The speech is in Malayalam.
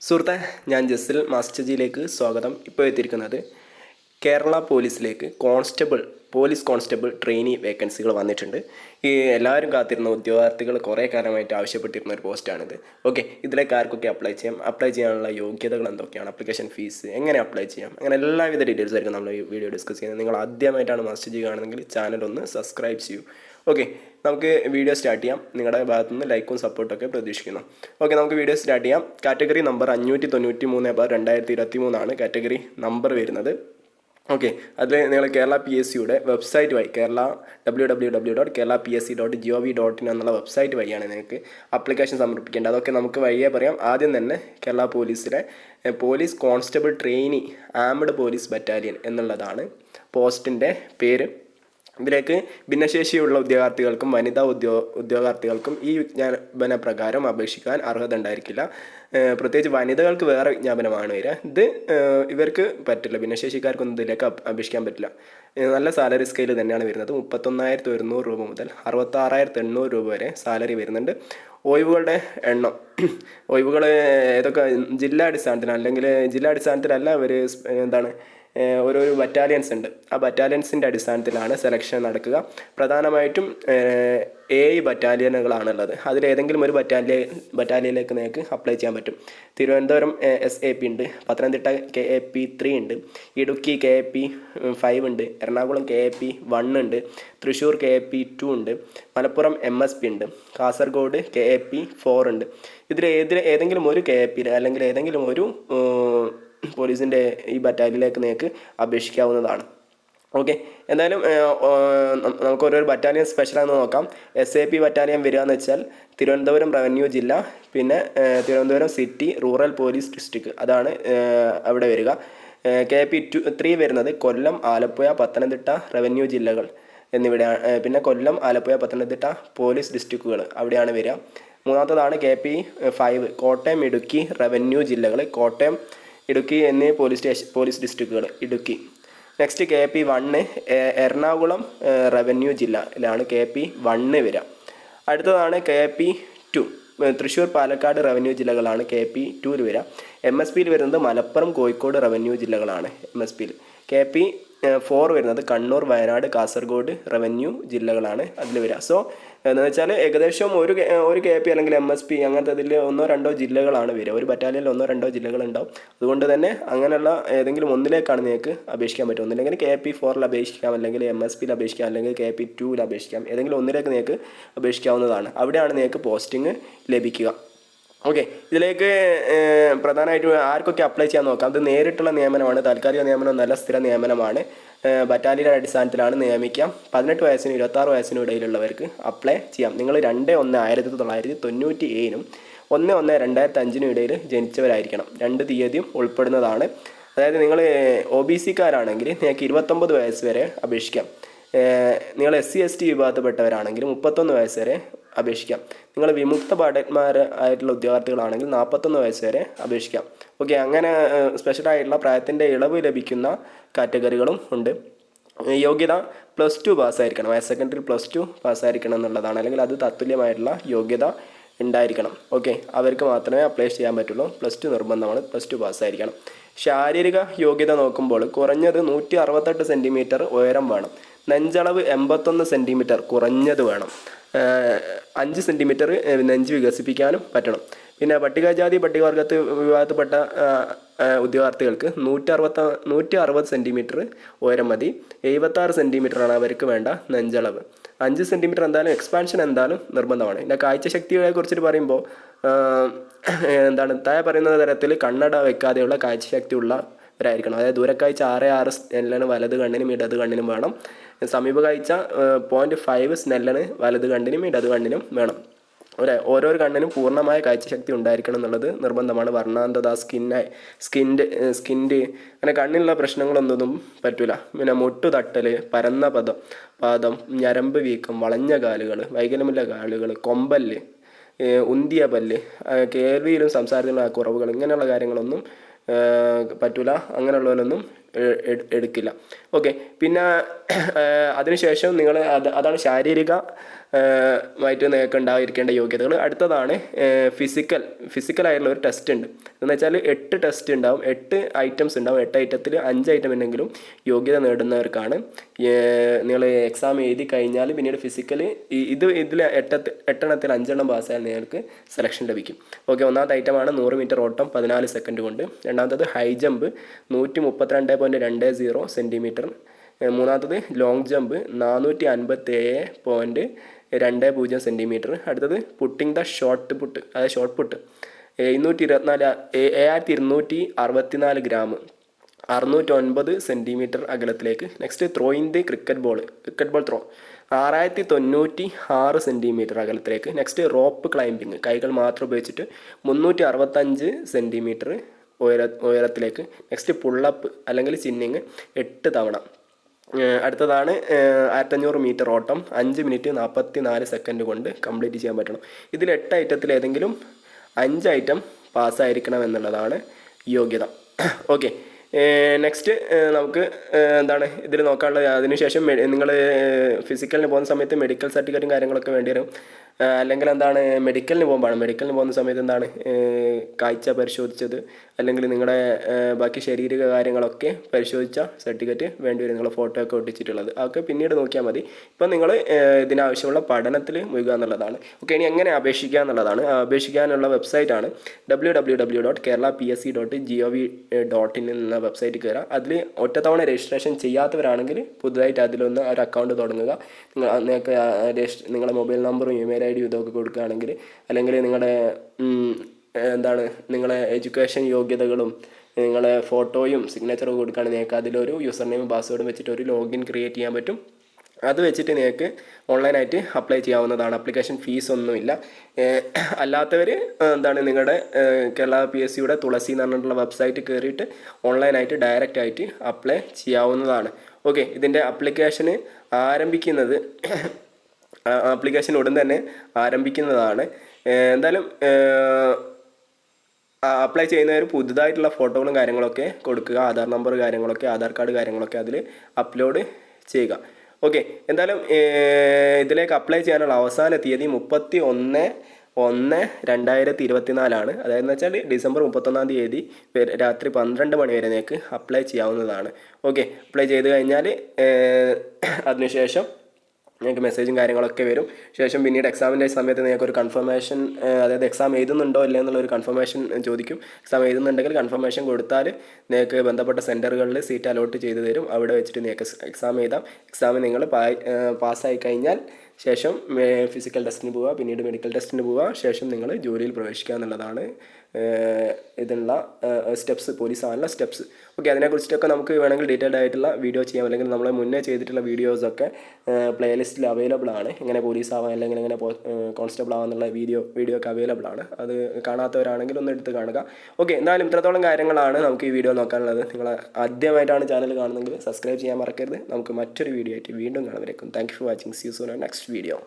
സുഹൃത്തെ, ഞാൻ ജസിൽ മാസ്റ്റർജിയിലേക്ക് സ്വാഗതം. ഇപ്പോൾ എത്തിയിരിക്കുന്നത് കേരള പോലീസിലേക്ക് പോലീസ് കോൺസ്റ്റബിൾ ട്രെയിനി വേക്കൻസികൾ വന്നിട്ടുണ്ട്. ഈ എല്ലാവരും കാത്തിരുന്ന ഉദ്യോഗാർത്ഥികൾ കുറേ കാലമായിട്ട് ആവശ്യപ്പെട്ടിരുന്ന ഒരു പോസ്റ്റാണിത്. ഓക്കെ, ഇതിലേക്ക് ആർക്കൊക്കെ അപ്ലൈ ചെയ്യാനുള്ള യോഗ്യതകൾ എന്തൊക്കെയാണ്, ആപ്ലിക്കേഷൻ ഫീസ് എങ്ങനെ അപ്ലൈ ചെയ്യാം, അങ്ങനെ എല്ലാവിധ ഡീറ്റെയിൽസ് ആയിരിക്കും നമ്മൾ ഈ വീഡിയോ ഡിസ്കസ് ചെയ്യുന്നത്. നിങ്ങൾ ആദ്യമായിട്ടാണ് മാസ്റ്റർജി കാണുന്നതെങ്കിൽ ചാനൽ ഒന്ന് സബ്സ്ക്രൈബ് ചെയ്യൂ. ഓക്കെ, നമുക്ക് വീഡിയോ സ്റ്റാർട്ട് ചെയ്യാം. നിങ്ങളുടെ ഭാഗത്തു നിന്ന് ലൈക്കും സപ്പോർട്ടൊക്കെ പ്രതീക്ഷിക്കുന്നു. ഓക്കെ, നമുക്ക് വീഡിയോ സ്റ്റാർട്ട് ചെയ്യാം. കാറ്റഗറി നമ്പർ 593/2023 കാറ്റഗറി നമ്പർ വരുന്നത്. ഓക്കെ, അതിൽ നിങ്ങൾ കേരള PSCയുടെ വെബ്സൈറ്റ് വഴി www.keralapsc.gov.in എന്നുള്ള വെബ്സൈറ്റ് വഴിയാണ് നിങ്ങൾക്ക് അപ്ലിക്കേഷൻ സമർപ്പിക്കേണ്ടത്. അതൊക്കെ നമുക്ക് വഴിയേ പറയാം. ആദ്യം തന്നെ കേരള പോലീസിലെ police constable trainee armed police battalion എന്നുള്ളതാണ് പോസ്റ്റിൻ്റെ പേര്. ഇതിലേക്ക് ഭിന്നശേഷിയുള്ള ഉദ്യോഗാർത്ഥികൾക്കും വനിതാ ഉദ്യോഗാർത്ഥികൾക്കും ഈ വിജ്ഞാപന പ്രകാരം അപേക്ഷിക്കാൻ അർഹത ഉണ്ടായിരിക്കില്ല. പ്രത്യേകിച്ച് വനിതകൾക്ക് വേറെ വിജ്ഞാപനമാണ് വരിക. ഇത് ഇവർക്ക് പറ്റില്ല, ഭിന്നശേഷിക്കാർക്കൊന്നും ഇതിലേക്ക് അപേക്ഷിക്കാൻ പറ്റില്ല. നല്ല സാലറി സ്കെയിൽ തന്നെയാണ് വരുന്നത്. 31,100 രൂപ മുതൽ 66,800 രൂപ വരെ സാലറി വരുന്നുണ്ട്. ഒഴിവുകളുടെ എണ്ണം, ഒഴിവുകൾ ഏതൊക്കെ ജില്ലാടിസ്ഥാനത്തിലാണ്, അല്ലെങ്കിൽ ജില്ലാടിസ്ഥാനത്തിലല്ല, അവർ ഓരോരോ ബറ്റാലിയൻസ് ഉണ്ട്. ആ ബറ്റാലിയൻസിൻ്റെ അടിസ്ഥാനത്തിലാണ് സെലക്ഷൻ നടക്കുക. പ്രധാനമായിട്ടും 7 ബറ്റാലിയനുകളാണുള്ളത്. അതിലേതെങ്കിലും ഒരു ബറ്റാലിയനിലേക്ക് നിങ്ങൾക്ക് അപ്ലൈ ചെയ്യാൻ പറ്റും. തിരുവനന്തപുരം SAP ഉണ്ട്, പത്തനംതിട്ട KAP 3 ഉണ്ട്, ഇടുക്കി KAP 5 ഉണ്ട്, എറണാകുളം KAP 1 ഉണ്ട്, തൃശ്ശൂർ KAP 2 ഉണ്ട്, മലപ്പുറം MSP ഉണ്ട്, കാസർഗോഡ് KAP 4 ഉണ്ട്. ഇതിൽ ഏതെങ്കിലും ഒരു KAP അല്ലെങ്കിൽ ഏതെങ്കിലും ഒരു പോലീസിൻ്റെ ഈ ബറ്റാലിയനിലേക്ക് നിങ്ങൾക്ക് അപേക്ഷിക്കാവുന്നതാണ്. ഓക്കെ, എന്തായാലും നമുക്ക് ഓരോ ബറ്റാലിയൻ സ്പെഷ്യലാണെന്ന് നോക്കാം. SAP ബറ്റാലിയൻ വരിക എന്ന് വെച്ചാൽ തിരുവനന്തപുരം റവന്യൂ ജില്ല, പിന്നെ Thiruvananthapuram city rural police district, അതാണ് അവിടെ വരിക. KAP 3 വരുന്നത് കൊല്ലം, ആലപ്പുഴ, പത്തനംതിട്ട റവന്യൂ ജില്ലകൾ എന്നിവിടെയാണ്. പിന്നെ കൊല്ലം, ആലപ്പുഴ, പത്തനംതിട്ട പോലീസ് ഡിസ്ട്രിക്റ്റുകൾ അവിടെയാണ് വരിക. മൂന്നാമത്തതാണ് KAP 5 കോട്ടയം, ഇടുക്കി റവന്യൂ ജില്ലകൾ, കോട്ടയം, ഇടുക്കി എന്നീ പോലീസ് ഡിസ്ട്രിക്റ്റുകൾ Idukki. Next KAP 1 Ernakulam revenue ജില്ലയിലാണ് KAP 1 വരിക. അടുത്തതാണ് KAP 2 തൃശ്ശൂർ, പാലക്കാട് റവന്യൂ ജില്ലകളാണ് KAP 2 വരിക. MSPയിൽ വരുന്നത് മലപ്പുറം, കോഴിക്കോട് റവന്യൂ ജില്ലകളാണ് MSPയിൽ. KAP 4 വരുന്നത് കണ്ണൂർ, വയനാട്, കാസർഗോഡ് റവന്യൂ ജില്ലകളാണ് അതിൽ വരിക. സോ എന്ന് വെച്ചാൽ ഏകദേശം ഒരു KAP അല്ലെങ്കിൽ MSP അങ്ങനത്തെ ഇതിൽ 1-2 ജില്ലകളാണ് വരിക. ഒരു ബറ്റാലിയനിൽ 1-2 ജില്ലകളുണ്ടാവും. അതുകൊണ്ട് തന്നെ അങ്ങനെയുള്ള ഏതെങ്കിലും ഒന്നിലേക്കാണ് നിങ്ങൾക്ക് അപേക്ഷിക്കാൻ പറ്റും. ഒന്നില്ലെങ്കിൽ KAP 4 അപേക്ഷിക്കാം, അല്ലെങ്കിൽ MSPയിൽ അപേക്ഷിക്കാം, അല്ലെങ്കിൽ KAP 2 അപേക്ഷിക്കാം. ഏതെങ്കിലും ഒന്നിലേക്ക് നിങ്ങൾക്ക് അപേക്ഷിക്കാവുന്നതാണ്. അവിടെയാണ് നിങ്ങൾക്ക് പോസ്റ്റിംഗ് ലഭിക്കുക. ഓക്കെ, ഇതിലേക്ക് പ്രധാനമായിട്ടും ആർക്കൊക്കെ അപ്ലൈ ചെയ്യാൻ നോക്കാം. ഇത് നേരിട്ടുള്ള നിയമനമാണ്, താൽക്കാലിക നിയമനം, നല്ല സ്ഥിര നിയമനമാണ്. ബറ്റാലിയൻ അടിസ്ഥാനത്തിലാണ് നിയമിക്കുക. 18 വയസ്സിനും 26 വയസ്സിനും ഇടയിലുള്ളവർക്ക് അപ്ലൈ ചെയ്യാം. നിങ്ങൾ 2/1/1997 1/1/2005 ഇടയിൽ ജനിച്ചവരായിരിക്കണം. 2 തീയതിയും ഉൾപ്പെടുന്നതാണ്. അതായത് നിങ്ങൾ OBC-കാരാണെങ്കിൽ നിങ്ങൾക്ക് 29 വയസ്സ് വരെ അപേക്ഷിക്കാം. നിങ്ങൾ SC/ST വിഭാഗത്തിൽപ്പെട്ടവരാണെങ്കിൽ 31 വയസ്സ് വരെ അപേക്ഷിക്കാം. നിങ്ങൾ വിമുക്ത ഭടന്മാരായിട്ടുള്ള ഉദ്യോഗാർത്ഥികളാണെങ്കിൽ 41 വയസ്സ് വരെ അപേക്ഷിക്കാം. ഓക്കെ, അങ്ങനെ സ്പെഷ്യലായിട്ടുള്ള പ്രായത്തിൻ്റെ ഇളവ് ലഭിക്കുന്ന കാറ്റഗറികളും ഉണ്ട്. യോഗ്യത +2 പാസ്സായിരിക്കണം. ഹയർ സെക്കൻഡറി +2 പാസ്സായിരിക്കണം എന്നുള്ളതാണ്, അല്ലെങ്കിൽ അത് തത്തുല്യമായിട്ടുള്ള യോഗ്യത ഉണ്ടായിരിക്കണം. ഓക്കെ, അവർക്ക് മാത്രമേ അപ്ലൈ ചെയ്യാൻ പറ്റുള്ളൂ. +2 നിർബന്ധമാണ്, +2 പാസ്സായിരിക്കണം. ശാരീരിക യോഗ്യത നോക്കുമ്പോൾ കുറഞ്ഞത് 168 സെൻറ്റിമീറ്റർ ഉയരം വേണം. നെഞ്ചളവ് 81 സെൻറ്റിമീറ്റർ കുറഞ്ഞത് വേണം. 5 സെൻറ്റിമീറ്റർ നെഞ്ച് വികസിപ്പിക്കാനും പറ്റണം. പിന്നെ പട്ടികജാതി പട്ടികവർഗത്ത് വിഭാഗത്തിൽപ്പെട്ട ഉദ്യോഗാർത്ഥികൾക്ക് 160 സെൻറ്റിമീറ്റർ ഉയരം മതി. 76 സെൻറ്റിമീറ്ററാണ് അവർക്ക് വേണ്ട നെഞ്ചളവ്. 5 സെൻറ്റിമീറ്റർ എന്തായാലും എക്സ്പാൻഷൻ എന്തായാലും നിർബന്ധമാണ്. പിന്നെ കാഴ്ചശക്തിയെ കുറിച്ചിട്ട് പറയുമ്പോൾ താഴെ പറയുന്ന തരത്തിൽ കണ്ണട വെക്കാതെയുള്ള കാഴ്ചശക്തി ഉള്ളവരായിരിക്കണം. അതായത് ദൂരക്കാഴ്ച 6.6 സ്നെല്ലാണ് വലത് കണ്ണിനും ഇടത് കണ്ണിനും വേണം. സമീപ കാഴ്ച 0.5 സ്നെല്ലാണ് വലത് കണ്ണിനും ഇടത് കണ്ണിനും വേണം. ഓരോരോ കണ്ണിനും പൂർണ്ണമായ കാഴ്ചശക്തി ഉണ്ടായിരിക്കണം എന്നുള്ളത് നിർബന്ധമാണ്. വർണ്ണാന്തത, സ്കിൻഡ് അങ്ങനെ കണ്ണിനുള്ള പ്രശ്നങ്ങളൊന്നും പറ്റില്ല. പിന്നെ മുട്ടുതട്ടൽ, പരന്ന പാദം, ഞരമ്പ് വീക്കം, വളഞ്ഞ കാലുകൾ, വൈകല്യമുള്ള കാലുകൾ, കൊമ്പല്ല്, ഉന്തിയ പല്ല്, കേൾവിയിലും സംസാരത്തിലുള്ള കുറവുകൾ, ഇങ്ങനെയുള്ള കാര്യങ്ങളൊന്നും പറ്റില്ല. അങ്ങനെയുള്ളവരൊന്നും എടുക്കില്ല. ഓക്കെ. പിന്നെ അതിനുശേഷം നിങ്ങൾ അതാണ് മായിട്ട് നിങ്ങൾക്ക് ഉണ്ടായിരിക്കേണ്ട യോഗ്യതകൾ. അടുത്തതാണ് ഫിസിക്കലായിട്ടുള്ള ഒരു ടെസ്റ്റ് ഉണ്ട്. എന്ന് വെച്ചാൽ 8 ടെസ്റ്റ് ഉണ്ടാവും, 8 ഐറ്റംസ് ഉണ്ടാവും. 8 ഐറ്റത്തിൽ 5 ഐറ്റം എന്തെങ്കിലും യോഗ്യത നേടുന്നവർക്കാണ് നിങ്ങൾ എക്സാം എഴുതി കഴിഞ്ഞാൽ പിന്നീട് ഫിസിക്കൽ ഇതിൽ 8 5 പാസ്സായാൽ നിങ്ങൾക്ക് സെലക്ഷൻ ലഭിക്കും. ഓക്കെ. ഒന്നാമത്തെ ഐറ്റമാണ് 100 മീറ്റർ ഓട്ടം 14 സെക്കൻഡ് കൊണ്ട്. രണ്ടാമത്തത് ഹൈ ജമ്പ് 132.20 സെൻറ്റിമീറ്റർ. മൂന്നാമത്തത് ലോങ് ജമ്പ് 457.20 സെൻറ്റിമീറ്റർ. അടുത്തത് പുട്ടിങ് ദ ഷോർട്ട് പുട്ട്, അതായത് ഷോർട്ട് പുട്ട് 7264 ഗ്രാം 609 സെൻറ്റിമീറ്റർ അകലത്തിലേക്ക്. Next throwing the cricket ball throw 6096 centimetre അകലത്തിലേക്ക്. നെക്സ്റ്റ് റോപ്പ് ക്ലൈമ്പിങ്, കൈകൾ മാത്രം ഉപയോഗിച്ചിട്ട് 365 സെൻറ്റിമീറ്റർ ഉയരത്തിലേക്ക്. നെക്സ്റ്റ് പുള്ളപ്പ് അല്ലെങ്കിൽ ചിന്നിങ് 8 തവണ. അടുത്തതാണ് 1500 മീറ്റർ ഓട്ടം 5 മിനിറ്റ് 44 സെക്കൻഡ് കൊണ്ട് കംപ്ലീറ്റ് ചെയ്യാൻ പറ്റണം. ഇതിൽ 8 ഐറ്റത്തിൽ ഏതെങ്കിലും 5 ഐറ്റം പാസ്സായിരിക്കണം എന്നുള്ളതാണ് യോഗ്യത. ഓക്കെ. നെക്സ്റ്റ് നമുക്ക് എന്താണ് ഇതിൽ നോക്കാനുള്ളത്. അതിനുശേഷം നിങ്ങൾ ഫിസിക്കലിന് പോകുന്ന സമയത്ത് മെഡിക്കൽ സർട്ടിഫിക്കറ്റും കാര്യങ്ങളൊക്കെ വേണ്ടി വരും. അല്ലെങ്കിൽ എന്താണ് മെഡിക്കലിന് പോകുന്ന സമയത്ത് എന്താണ് കാഴ്ച പരിശോധിച്ചത് അല്ലെങ്കിൽ നിങ്ങളുടെ ബാക്കി ശാരീരിക കാര്യങ്ങളൊക്കെ പരിശോധിച്ച സർട്ടിഫിക്കറ്റ് വേണ്ടി വരും, നിങ്ങളുടെ ഫോട്ടോ ഒക്കെ ഒട്ടിച്ചിട്ടുള്ളത്. അതൊക്കെ പിന്നീട് നോക്കിയാൽ മതി. ഇപ്പം നിങ്ങൾ ഇതിനാവശ്യമുള്ള പഠനത്തിൽ മുഴുകുക എന്നുള്ളതാണ്. ഓക്കെ. ഇനി എങ്ങനെ അപേക്ഷിക്കുക എന്നുള്ളതാണ്. അപേക്ഷിക്കാനുള്ള വെബ്സൈറ്റാണ് www.keralapsc.gov.in എന്ന വെബ്സൈറ്റ് കയറുക. അതിൽ ഒറ്റത്തവണ രജിസ്ട്രേഷൻ ചെയ്യാത്തവരാണെങ്കിൽ പുതുതായിട്ട് അതിലൊന്ന് ഒരു അക്കൗണ്ട് തുടങ്ങുക. നിങ്ങൾക്ക് നിങ്ങളുടെ മൊബൈൽ നമ്പറും ഇമെയിൽ ID ഇതൊക്കെ കൊടുക്കുകയാണെങ്കിൽ, അല്ലെങ്കിൽ നിങ്ങളുടെ നിങ്ങളെ എഡ്യൂക്കേഷൻ യോഗ്യതകളും നിങ്ങളെ ഫോട്ടോയും സിഗ്നേച്ചറും കൊടുക്കുകയാണെങ്കിൽ നിങ്ങൾക്ക് അതിലൊരു യൂസർ നെയിം പാസ്വേഡും വെച്ചിട്ട് ഒരു ലോഗിൻ ക്രിയേറ്റ് ചെയ്യാൻ പറ്റും. അത് വെച്ചിട്ട് നിങ്ങൾക്ക് ഓൺലൈനായിട്ട് അപ്ലൈ ചെയ്യാവുന്നതാണ്. ആപ്ലിക്കേഷൻ ഫീസ് ഒന്നുമില്ല. അല്ലാത്തവർ നിങ്ങളുടെ കേരള PSCയുടെ തുളസി എന്ന് പറഞ്ഞിട്ടുള്ള വെബ്സൈറ്റ് കയറിയിട്ട് ഓൺലൈനായിട്ട് ഡയറക്റ്റായിട്ട് അപ്ലൈ ചെയ്യാവുന്നതാണ്. ഓക്കെ. ഇതിൻ്റെ ആപ്ലിക്കേഷൻ ഉടൻ തന്നെ ആരംഭിക്കുന്നതാണ്. എന്തായാലും അപ്ലൈ ചെയ്യുന്നവർ പുതുതായിട്ടുള്ള ഫോട്ടോകളും കാര്യങ്ങളൊക്കെ കൊടുക്കുക. ആധാർ നമ്പർ കാര്യങ്ങളൊക്കെ, ആധാർ കാർഡ് കാര്യങ്ങളൊക്കെ അതിൽ അപ്ലോഡ് ചെയ്യുക. ഓക്കെ. എന്തായാലും ഇതിലേക്ക് അപ്ലൈ ചെയ്യാനുള്ള അവസാന തീയതി 31/1/2024 അതായത് വെച്ചാൽ ഡിസംബർ 31-ാം തീയതി രാത്രി 12 മണി വരെ നിങ്ങൾക്ക് അപ്ലൈ ചെയ്യാവുന്നതാണ്. ഓക്കെ. അപ്ലൈ ചെയ്ത് കഴിഞ്ഞാൽ അതിനുശേഷം നിങ്ങൾക്ക് മെസ്സേജും കാര്യങ്ങളൊക്കെ വരും. ശേഷം പിന്നീട് എക്സാമിൻ്റെ സമയത്ത് നിങ്ങൾക്ക് ഒരു കൺഫർമേഷൻ, അതായത് എക്സാം എഴുതുന്നുണ്ടോ ഇല്ല എന്നുള്ളൊരു കൺഫർമേഷൻ ചോദിക്കും. എക്സാം എഴുതുന്നുണ്ടെങ്കിൽ കൺഫർമേഷൻ കൊടുത്താൽ നിങ്ങൾക്ക് ബന്ധപ്പെട്ട സെൻറ്ററുകളിൽ സീറ്റ് അലോട്ട് ചെയ്ത് തരും. അവിടെ വെച്ചിട്ട് നിങ്ങൾക്ക് എക്സാം എഴുതാം. എക്സാമിൽ നിങ്ങൾ പാസ്സായി കഴിഞ്ഞാൽ ശേഷം ഫിസിക്കൽ ടെസ്റ്റിന് പോവുക, പിന്നീട് മെഡിക്കൽ ടെസ്റ്റിന് പോവുക. ശേഷം നിങ്ങൾ ജോലിയിൽ പ്രവേശിക്കുക എന്നുള്ളതാണ് ഇതിനുള്ള സ്റ്റെപ്സ്, പോലീസ് ആവാനുള്ള സ്റ്റെപ്സ്. ഓക്കെ. അതിനെക്കുറിച്ചിട്ടൊക്കെ നമുക്ക് വേണമെങ്കിൽ ഡീറ്റെയിൽഡ് ആയിട്ടുള്ള വീഡിയോ ചെയ്യാം. അല്ലെങ്കിൽ നമ്മൾ മുന്നേ ചെയ്തിട്ടുള്ള വീഡിയോസൊക്കെ പ്ലേലിസ്റ്റിൽ അവൈലബിൾ ആണ്. എങ്ങനെ പോലീസ് ആവാം അല്ലെങ്കിൽ എങ്ങനെ കോൺസ്റ്റബിൾ ആവാന്നുള്ള വീഡിയോ ഒക്കെ അവൈലബിൾ ആണ്. അത് കാണാത്തവരാണെങ്കിൽ ഒന്ന് എടുത്ത് കാണുക. ഓക്കെ. എന്തായാലും ഇത്രത്തോളം കാര്യങ്ങളാണ് നമുക്ക് ഈ വീഡിയോ നോക്കാനുള്ളത്. നിങ്ങൾ ആദ്യമായിട്ടാണ് ചാനൽ കാണുന്നതെങ്കിൽ സബ്സ്ക്രൈബ് ചെയ്യാൻ മറക്കരുത്. നമുക്ക് മറ്റൊരു വീഡിയോ ആയിട്ട് വീണ്ടും കാണുന്നവരേക്കും thank you for watching. See you soon next video.